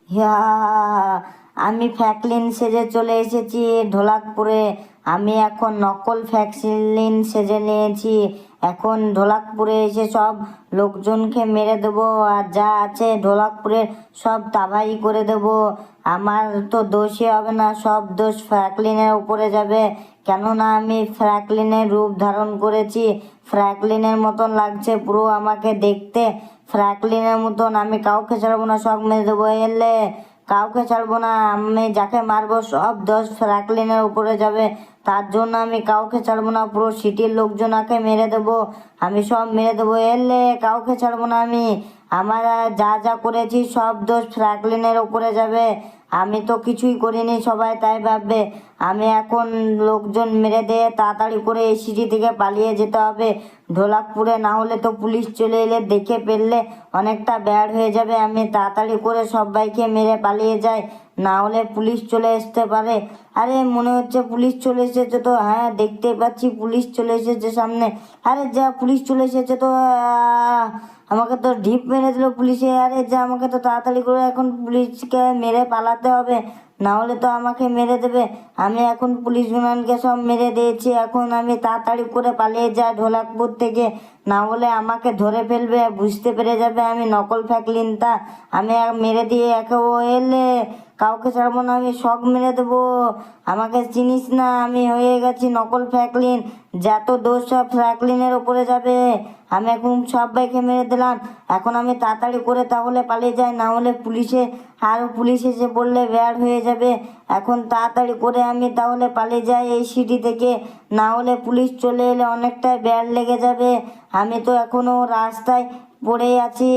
ইয়া, আমি ফ্র্যাঙ্কলিন সেজে চলে এসেছি ঢোলাকপুরে। আমি এখন নকল ফ্র্যাঙ্কলিন সেজে নিয়েছি। এখন ঢোলাকপুরে এসে সব লোকজনকে মেরে দেবো, আর যা আছে ঢোলাকপুরে সব তাবাই করে দেবো। আমার তো দোষই হবে না, সব দোষ ফ্র্যাঙ্কলিনের উপরে যাবে। কেননা আমি ফ্র্যাঙ্কলিনের রূপ ধারণ করেছি, ফ্র্যাঙ্কলিনের মতন লাগছে পুরো আমাকে দেখতে। ফ্র্যাঙ্কলিনের মতন আমি কাউকে ছাড়বো না, সব মেরে দেবো। এলে কাউকে ছাড়বো না, আমি যাকে মারবো সব দোষ ফ্র্যাঙ্কলিনের উপরে যাবে। তার জন্য আমি কাউকে ছাড়বো না, পুরো সিটির লোকজনকে মেরে দেবো। আমি সব মেরে দেবো, এলে কাউকে ছাড়বো না আমি। আমার যা যা করেছি সব দোষ ফ্র্যাঙ্কলিনের উপরে যাবে। আমি তো কিছুই করিনি, সবাই তাই ভাববে। আমি এখন লোকজন মেরে দিয়ে তাড়াতাড়ি করে এই সিটি থেকে পালিয়ে যেতে হবে ঢোলাকপুরে, না হলে তো পুলিশ চলে এলে দেখে ফেললে অনেকটা ব্যাড হয়ে যাবে। আমি তাড়াতাড়ি করে সবাইকে মেরে পালিয়ে যাই, না হলে পুলিশ চলে আসতে পারে। আরে মনে হচ্ছে পুলিশ চলে এসেছে তো, হ্যাঁ দেখতে পাচ্ছি পুলিশ চলে এসেছে সামনে। আরে যা, পুলিশ চলে এসেছে তো। আমাকে তো ঢিপ মেরে দিল পুলিশে। আরে যা, আমাকে তো তাড়াতাড়ি করে এখন পুলিশকে মেরে পালাতে হবে, না হলে তো আমাকে মেরে দেবে। আমি এখন পুলিশ গুলানকে সব মেরে দিয়েছি, এখন আমি তাড়াতাড়ি করে পালিয়ে যাই ঢোলাকপুর থেকে, না হলে আমাকে ধরে ফেলবে, বুঝতে পেরে যাবে আমি নকল ফ্র্যাঙ্কলিনটা। আমি মেরে দিয়ে একে ও এলে কাউকে ছাড়বো না, আমি সব মেরে দেবো। আমাকে চিনিস না, আমি হয়ে গেছি নকল ফ্র্যাঙ্কলিন। যত দোষ সব ফ্র্যাঙ্কলিনের ওপরে যাবে। আমি এখন সবাইকে মেরে দিলাম। এখন আমি তাড়াতাড়ি করে তাহলে পালিয়ে যাই, না হলে পুলিশে আরও পুলিশ এসে পড়লে ব্যাড হয়ে যাবে। এখন তাড়াতাড়ি করে আমি তাহলে পালিয়ে যাই এই সিটি থেকে, না হলে পুলিশ চলে এলে অনেকটাই ব্যাড লেগে যাবে। আমি তো এখনও রাস্তায় পড়ে আছি,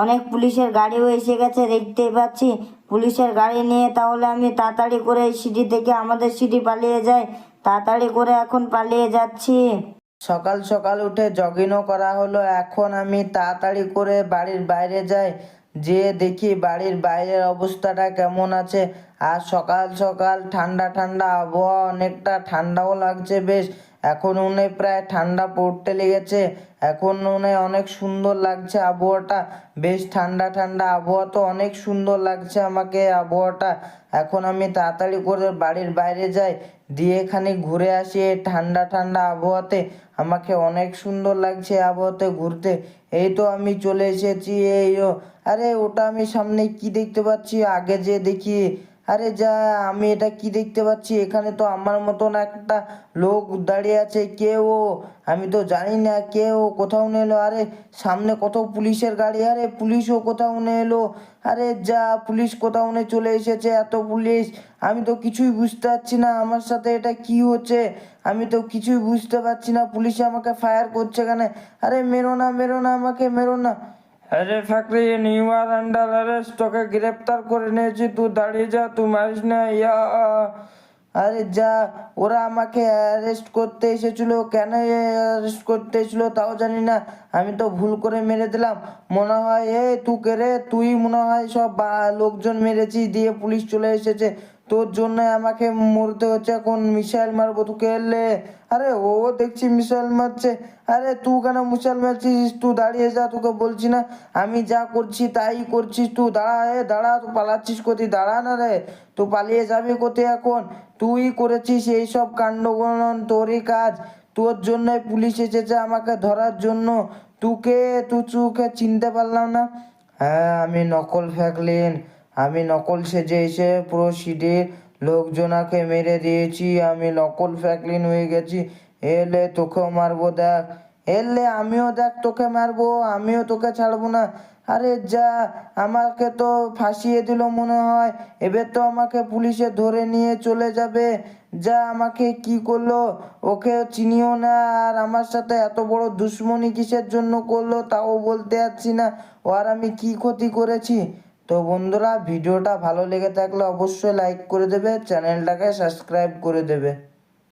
অনেক পুলিশের গাড়িও এসে গেছে দেখতেই পাচ্ছি। পুলিশের গাড়ি নিয়ে তাহলে আমি তাড়াতাড়ি করে এই সিটি থেকে আমাদের সিটি পালিয়ে যাই। তাড়াতাড়ি করে এখন পালিয়ে যাচ্ছি। সকাল সকাল উঠে জগিংও করা হলো। এখন আমি তাড়াতাড়ি করে বাড়ির বাইরে যাই, যেয়ে দেখি বাড়ির বাইরের অবস্থাটা কেমন আছে। আর সকাল সকাল ঠান্ডা ঠান্ডা আবহাওয়া, অনেকটা ঠান্ডাও লাগছে বেশ। এখন মনে হয় প্রায় ঠান্ডা পড়তে লেগেছে। এখন মনে হয় অনেক সুন্দর লাগছে আবহাওয়াটা, বেশ ঠান্ডা ঠান্ডা আবহাওয়া, তো অনেক সুন্দর লাগছে আমাকে আবহাওয়াটা। এখন আমি তাড়াতাড়ি করে বাড়ির বাইরে যাই, দিয়ে খানিক ঘুরে আসি এই ঠান্ডা ঠান্ডা আবহাওয়াতে। আমাকে অনেক সুন্দর লাগছে আবহাওয়াতে ঘুরতে। এই তো আমি চলে এসেছি আরে ওটা আমি সামনে কি দেখতে পাচ্ছি, আগে যে দেখি। আরে যা, আমি এটা কি দেখতে পাচ্ছি, এখানে তো আমার মতন একটা লোক দাঁড়িয়ে আছে। কে ও? আমি তো জানি না কে ও, কোথাও নিয়ে এলো। আরে সামনে কত পুলিশের গাড়ি, আরে পুলিশও কোথাও নিয়ে এলো। আরে যা, পুলিশ কোথাও নিয়ে চলে এসেছে, এত পুলিশ। আমি তো কিছুই বুঝতে পারছি না আমার সাথে এটা কি হচ্ছে। আমি তো কিছুই বুঝতে পারছি না, পুলিশে আমাকে ফায়ার করছে কেন? আরে মেরো না, মেরো না, আমাকে মেরো না। আরে ফ্যাক্টরিন, ইউ আর আন্ডার অ্যারেস্ট, তোকে গ্রেপ্তার করে নিয়েছি, তুই দাঁড়িয়ে যা, তুই মারিস না। ইয়া, আরে যা, ওরা আমাকে অ্যারেস্ট করতে এসেছিল, কেন অ্যারেস্ট করতে এসেছিল তাও জানি না। আমি তো ভুল করে মেরে দিলাম মনে হয়। তুই কে রে? তুই মনে হয় সব লোকজন মেরেছিস, দিয়ে পুলিশ চলে এসেছে, তোর জন্য আমাকে মরতে হচ্ছে। এখন মিসাইল মারবো তোকে। এলে আরে ও দেখছি মিসাইল মারছে। আরে তুই কেন মিসাইল মারছিস? তুই দাঁড়িয়ে যা, তোকে বলছি না আমি যা করছি তাই করছিস। তুই দাঁড়া, দাঁড়া, তুই পালাচ্ছিস কোথায়? দাঁড়া না রে, তুই পালিয়ে যাবি কোথায় এখন? তুই করেছিস এইসব কাণ্ডগণন, তোরই কাজ। তোর জন্যই পুলিশ এসেছে আমাকে ধরার জন্য। তুকে চিনতে পারলাম না। হ্যাঁ, আমি নকল ফ্র্যাঙ্কলিন। আমি নকল সেজে এসে পুরো সিটির লোকজনাকে মেরে দিয়েছি। আমি নকল ফ্র্যাঙ্কলিন হয়ে গেছি। এলে তোকেও মারবো দেখ। এলে আমিও দেখ তোকে মারবো, আমিও তোকে ছাড়বো না। আরে যা, আমাকে তো ফাঁসিয়ে দিল মনে হয়। এবার তো আমাকে পুলিশে ধরে নিয়ে চলে যাবে। যা, আমাকে কি করলো, ওকে চিনিও না, আর আমার সাথে এত বড় দুশ্মনী কিসের জন্য করলো তাও বলতে পারছি না। ও আর আমি কি ক্ষতি করেছি? তো বন্ধুরা, ভিডিওটা ভালো লেগে থাকলে অবশ্যই লাইক করে দেবে, চ্যানেলটাকে সাবস্ক্রাইব করে দেবে।